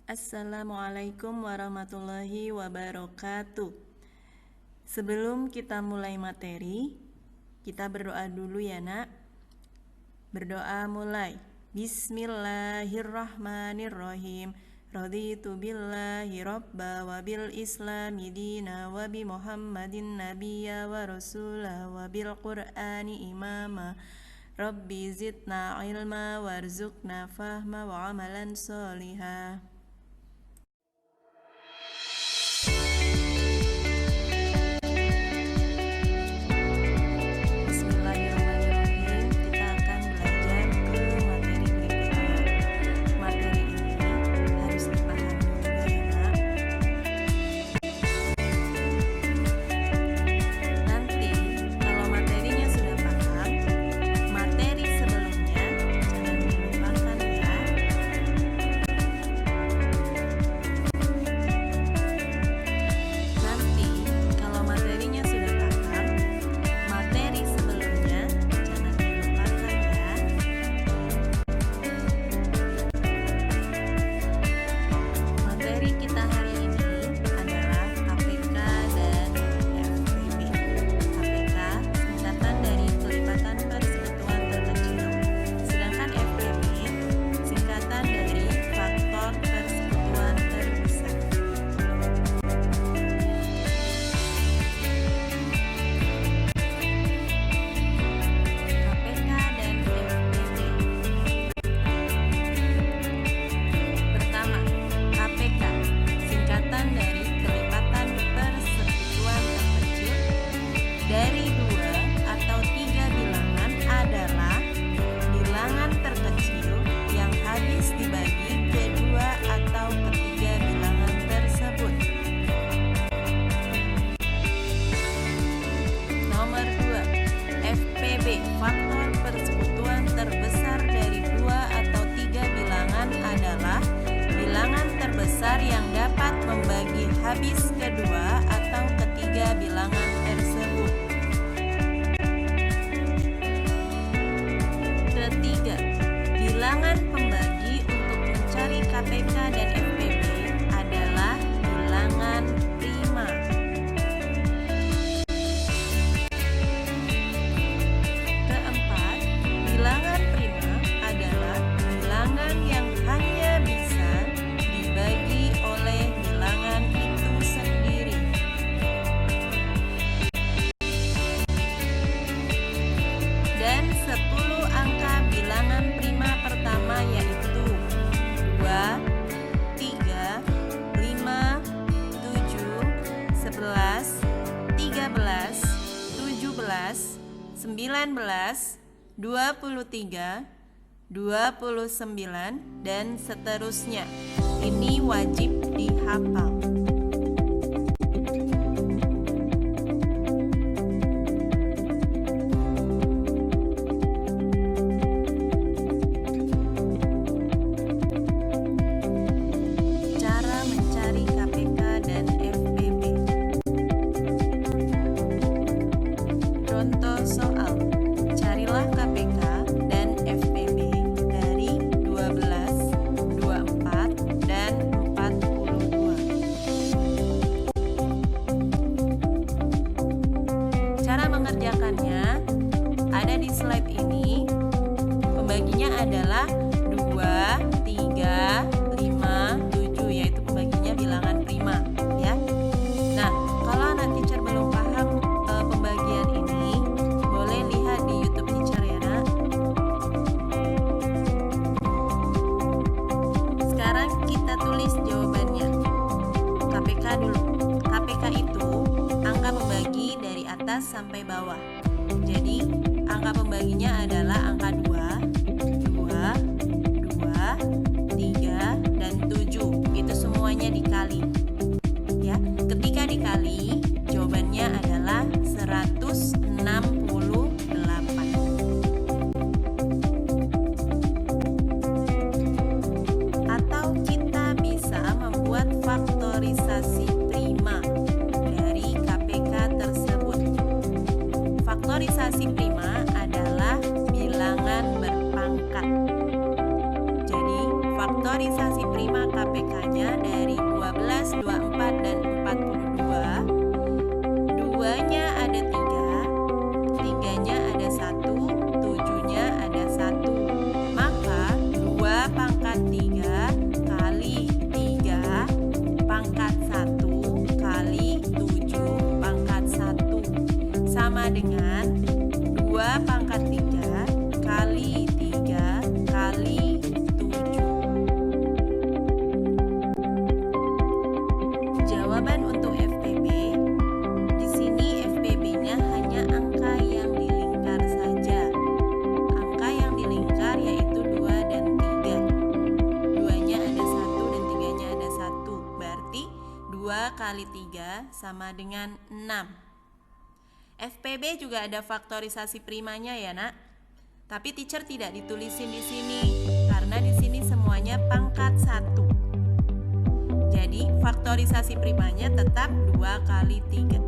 Assalamualaikum warahmatullahi wabarakatuh. Sebelum kita mulai materi, kita berdoa dulu ya nak. Berdoa mulai. Bismillahirrahmanirrahim. Raditu billahi rabba wa bil islami dina wa bi muhammadin nabiyya wa rasula wa bil qur'ani imama. Rabbi zidna ilma warzuqna fahma wa amalan solihah. Bismillahirrahmanirrahim. Kita akan belajar ke materi berikutnya. Materi ini harus dipahami dulu ya nak. Nanti kalau materinya sudah paham, materi sebelumnya jangan dilupakan ya. Nanti kalau materinya sudah paham, materi sebelumnya jangan dilupakan ya. Materi kita hari ini adalah KPK dan FPB. KPK singkatan dari kelipatan persekutuan terkecil, sedangkan FPB singkatan dari faktor persekutuan terbesar. KPK dan FPB. Pertama, KPK singkatan dari kelipatan persekutuan terkecil dari 2 atau 3 bilangan adalah bilangan terkecil yang habis dibagi ke 2 atau ketiga bilangan tersebut. Nomor 2, FPB faktor persekutuan terbesar dari 2 atau 3 bilangan adalah bilangan terbesar yang dapat membagi habis kedua atau ketiga bilangan tersebut. Ketiga, bilangan pembagi untuk mencari KPK dan FPB adalah bilangan prima. Keempat, bilangan prima adalah bilangan yang hanya bisa dibagi oleh bilangan itu sendiri. Dan 10 angka bilangan prima pertama yaitu 2, 3, 5, 7, 11, 13, 17, 19, 23, 29, dan seterusnya. Ini wajib dihafal. Cara mencari KPK dan FPB. Contoh soal. Carilah KPK dan FPB dari 12, 24, dan 42. Cara mengerjakannya ada di slide ini. Pembaginya adalah 2, 3, 5, 7, yaitu pembaginya bilangan prima ya. Nah, kalau anak teacher belum paham pembagian ini, boleh lihat di YouTube teacher ya nak. Sekarang kita tulis jawabannya. KPK dulu. KPK itu angka pembagi dari atas sampai bawah. Jadi, angka pembaginya adalah angka 2, 2, 2, 3, dan 7. Itu semuanya dikali. Ya, ketika dikali, jawabannya adalah 168. Atau kita bisa membuat faktorisasi prima dari KPK tersebut. Faktorisasi prima adalah bilangan berpangkat. Jadi, faktor faktorisasi prima KPK-nya dari 12, 24, dan 42. 2-nya ada 3, 3-nya ada 1, 7-nya ada 1. Maka 2 pangkat 3 kali 3 pangkat 1 kali 7 pangkat 1 sama dengan 2 pangkat 3 kali 3 kali 7. Jawaban untuk FPB. Di sini FPB-nya hanya angka yang dilingkar saja. Angka yang dilingkar yaitu 2 dan 3. 2-nya ada 1 dan 3-nya ada 1. Berarti 2 kali 3 sama dengan 6. FPB juga ada faktorisasi primanya ya, Nak. Tapi teacher tidak ditulisin di sini karena di sini semuanya pangkat 1. Jadi faktorisasi primanya tetap 2 kali 3.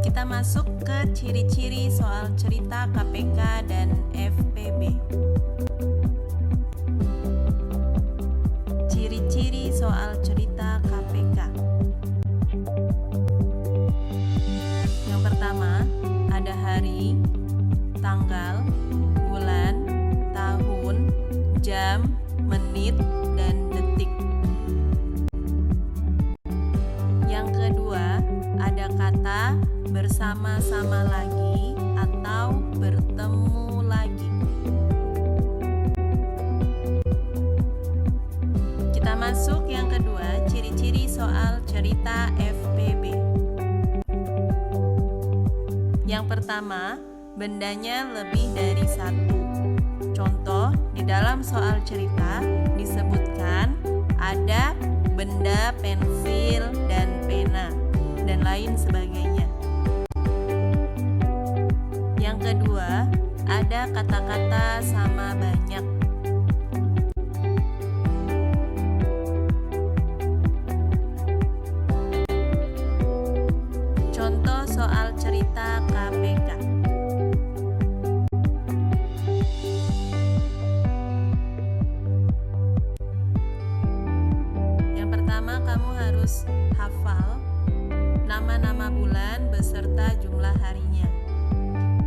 Kita masuk ke ciri-ciri soal cerita KPK dan FPB. Ciri-ciri soal cerita KPK. Yang pertama, ada hari, tanggal, bulan, tahun, jam, menit, dan detik. Yang kedua, ada kata bersama-sama lagi atau bertemu lagi. Kita masuk yang kedua, ciri-ciri soal cerita FPB. Yang pertama, bendanya lebih dari 1. Contoh, di dalam soal cerita disebutkan ada benda pensil dan pena dan lain sebagainya. Yang kedua, ada kata-kata sama banyak. Contoh soal cerita KPK. Yang pertama, kamu harus hafal nama-nama bulan beserta jumlah harinya.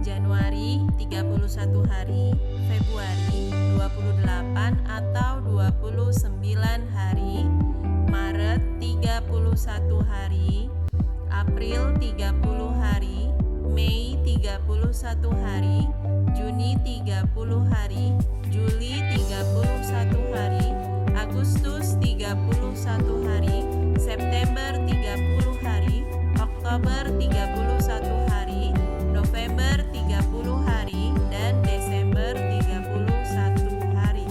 Januari 31 hari, Februari 28 atau 29 hari, Maret 31 hari, April 30 hari, Mei 31 hari, Juni 30 hari, Juli 31 hari, Agustus 31 hari, September 30 hari, Oktober 31 hari, November 30 hari, dan Desember 31 hari.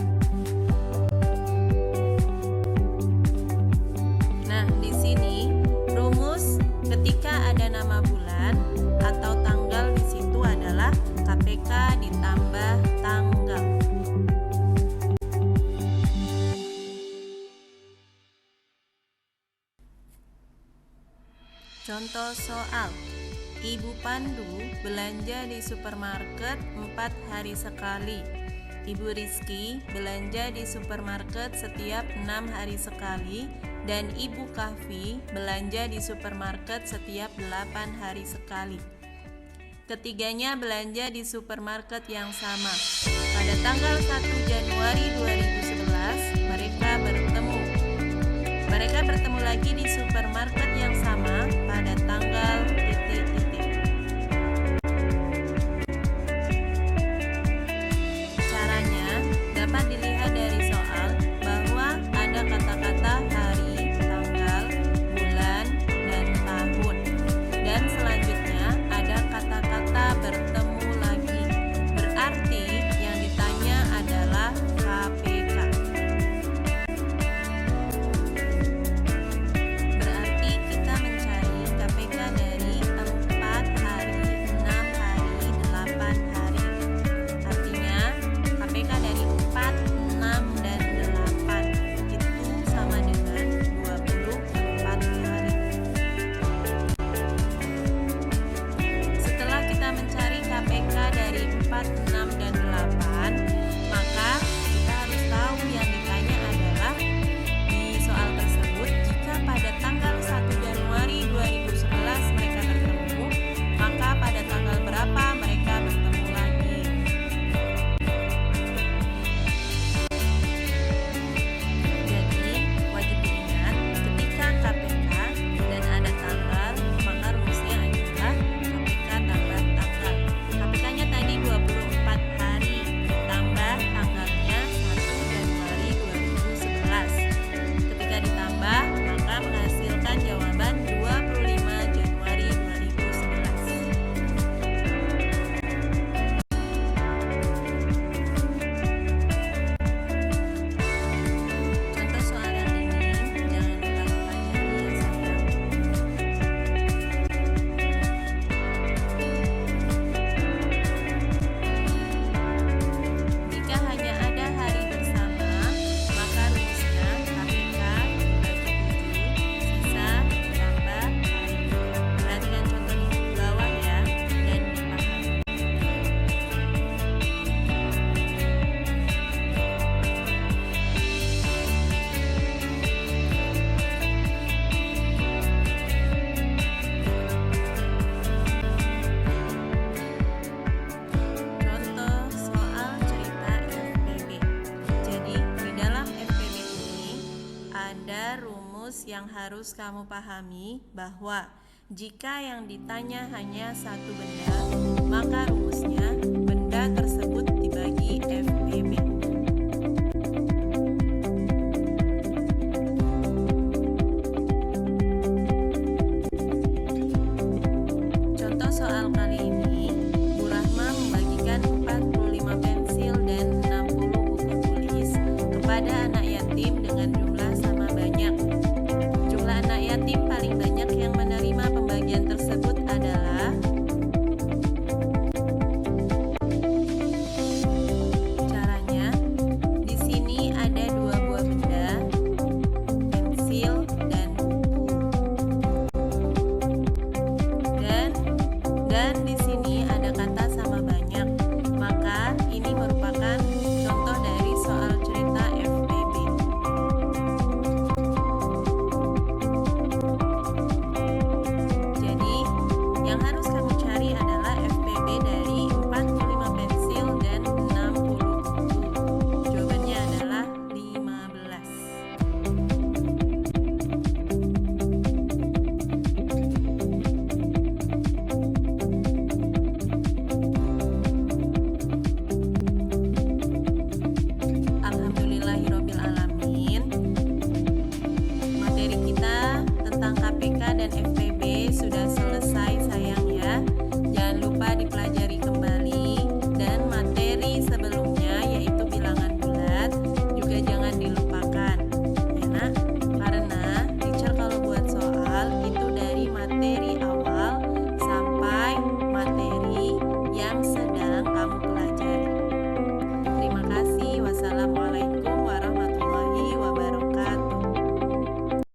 Nah, di sini rumus ketika ada nama bulan atau tanggal di situ adalah KPK ditambah tanggal. Contoh soal. Ibu Pandu belanja di supermarket 4 hari sekali. Ibu Rizky belanja di supermarket setiap 6 hari sekali. Dan Ibu Kahfi belanja di supermarket setiap 8 hari sekali. Ketiganya belanja di supermarket yang sama. Pada tanggal 1 Januari 2011 mereka bertemu. Mereka bertemu lagi di supermarket yang sama pada tanggal titik-titik. Caranya dapat dilihat dari soal bahwa ada kata-kata hari, tanggal, bulan, dan tahun. Dan selanjutnya ada kata-kata bertemu lagi. Berarti yang ditanya adalah KPK. Berarti kita mencari KPK dari 4, 6, dan 8, maka kita harus tahu yang ditanya adalah di soal tersebut, jika pada tanggal 1 Januari 2011 mereka bertemu, maka pada tanggal berapa mereka bertemu lagi. Jadi, wajib diingat ketika KPK dan ada tanggal, maka rumusnya adalah KPK tambah tanggal. KPK-nya tadi 24 hari, tambah tanggalnya 1 Januari 2011. Ketika ditambah, maka menghasilkan jawaban 25 Januari 2011. Contoh soal yang ini, jangan lupa dipelajari ya sayang. Jika hanya ada hari bersama, maka rumusnya KPK dibagi 7, sisa tambah hari. Perhatikan contoh di bawah ya, dan dipahami. Contoh soal cerita FPB. Jadi, di dalam FPB ini ada rumus yang harus kamu pahami bahwa jika yang ditanya hanya satu benda, maka rumusnya benda tersebut dibagi FPB. Contoh soal kali ini, Bu Rahma membagikan 45 pensil dan 60 buku tulis kepada anak yatim dengan jumlah sama banyak. Jumlah anak yatim paling banyak yang menerima pembagian tersebut adalah caranya. Di sini ada 2 buah benda, pensil dan buku. Dan di sini ada kata sama banyak. Maka ini merupakan contoh dari soal cerita FPB. Jadi, yang harus kamu cari adalah FPB dari 45 pensil dan 60 buku. Jawabannya adalah 15. Alhamdulillahirabbil alamin. Materi kita tentang KPK dan FPB